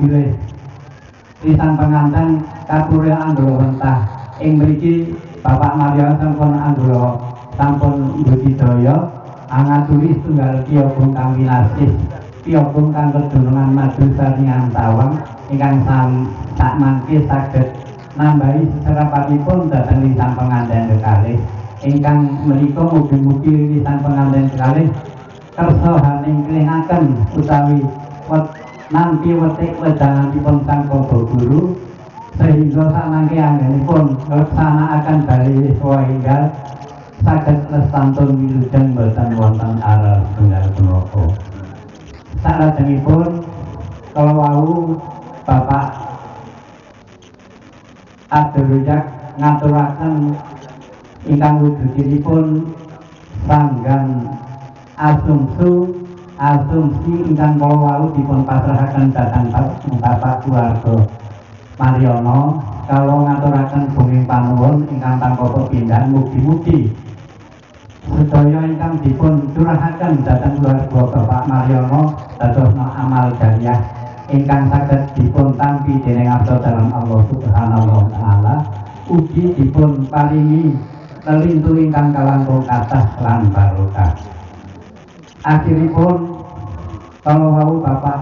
pilih Risan pengantin Kapurya Anggolo Wentah ing mriki Bapak Mario sampun Anggolo sampun budidaya angaturi setunggal kiyobong kang winasih kiyobong kang kedunungan madu saringan tawang ingkang sak mangke saged nambahi seserapipun dhateng lisan pengantin kekalih ingkang menika mugi-mugi lisan pengantin kekalih kersa haningklingaken utawi nanti wetik wedanganipun sang Kaba Guru sehingga sanangke anggenipun ngleksanakaken bali sawenggal saged lestantun wilujeng boten wonten aral setunggal punapa. Salajengipun kala wau Bapak Abdurrojak ngaturaken ingkang wujudipun sanggan asumsi ingkang kala wau dipun pasrahaken dhateng Bapak keluarga Mariono kala ngaturaken bumi panuwun ingkang tanpa pepindhan mugi-mugi sedaya ingkang dipun curahaken dhateng keluarga Bapak Mariono dados amal jariah ingkang saged dipun tampi dening abdi dalam Allah Subhanahu wa taala ugi dipun paringi lelintu ingkang kalangkung kathah lan barokah. Akhiripun kalau wau Bapak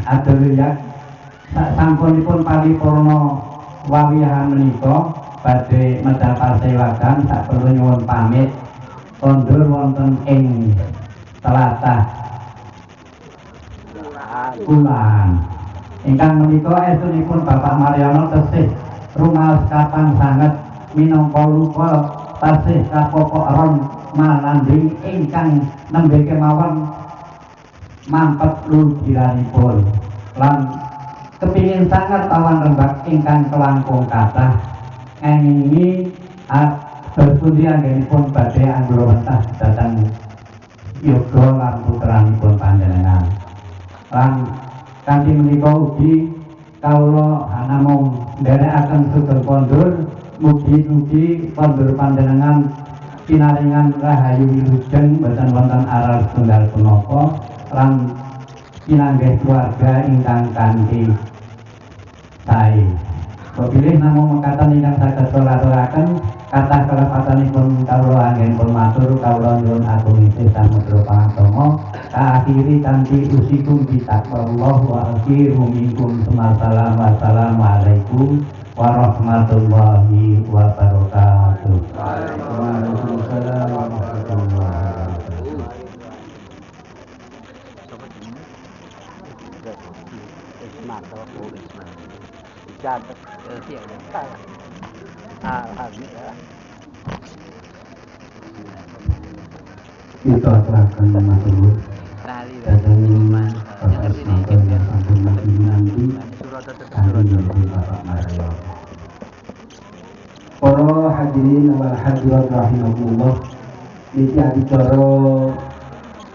Abdurrojak sasampunipun paripurna wawiyahan menika badhe medal pasewakan saperlu nyuwun pamit kondur wonten ing tlatah Kulaan ingkang menika esunipun Bapak Mariono tesih rumaos kapan sanget minangka lupa tasih kapokok ron malanding ingkang nembe kemawon mampet lugiranipun lan kepingin sangat tawan rembak ingkang kelangkung kathah ngengingi berpundi anggenipun badhe Anggolo Wentah dhateng yoga lan putranipun panjenengan lan kanthi menika ugi kawula namung nderekaken sugeng kondur mugi-mugi kondur panjenengan pinaringan rahayu wilujeng boten wonten aral setunggal punapa lan pinanggih keluarga ingkang kanthi sae. Kepilih namung mekaten ingkang saged kula-aturaken kathah kelepatanipun kawula anggenipun matur kawula nyuwun agung isih samudra pangatama kaakhiri kanthi usikum bitaqwallah wa akhiru minkum wassalamualaikum warahmatullahi wabarakatuh. Waalaikumsalam warahmatullahi kita akan matur dan Bapak Sampun yang sampun lagi nanti kami menjadi Bapak Mario. Para hadirin wal hadirat rahimakumullah, niki adicara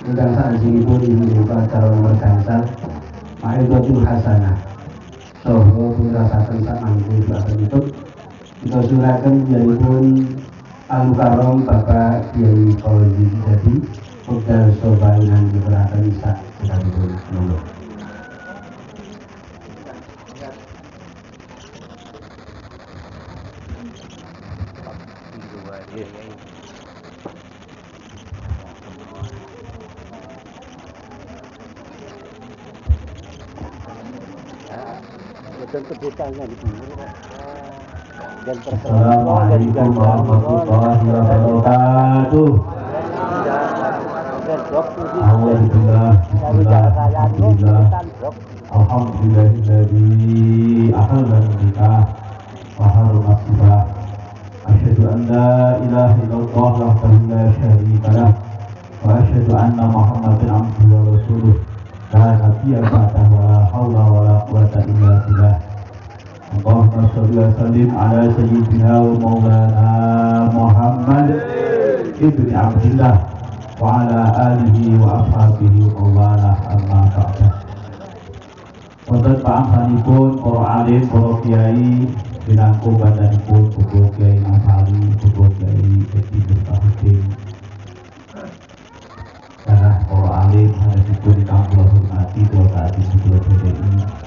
ingkang saenjingipun inggih acara nomor gangsal Maidotul Hasanah. Soho pirasaken sak mangke sabentuk kita suraken jalipun Al-Mukarram Bapak Kiai Fauzi jadi Pegawai Sobainan diberakan sak sekalipun monggo. Assalamualaikum warahmatullahi wabarakatuh. Alhamdulillah, alhamdulillah, alhamdulillahilladzi ahalla nikah wa harrama sibah. Asyhadu an la ilaha illallah wahdahu la syarika lah wa asyhadu anna Muhammadan abduhu wa rasuluh. La nabiyya ba'dahu wa la haula wa la quwwata illa billah. Allahumma shalli wa sallim ala sayyidina wa maulana Muhammad ibni Abdillah wa ala alihi wa ashabihi maulana amma ba'da. Wonten pangsanipun para alim, para kiai binangku badanipun Bapak Kiai Masali, Bapak Kiai Edi Mustahidin. Para alim hadapipun ingkang kula hormati Bapak Adi Sudra BDI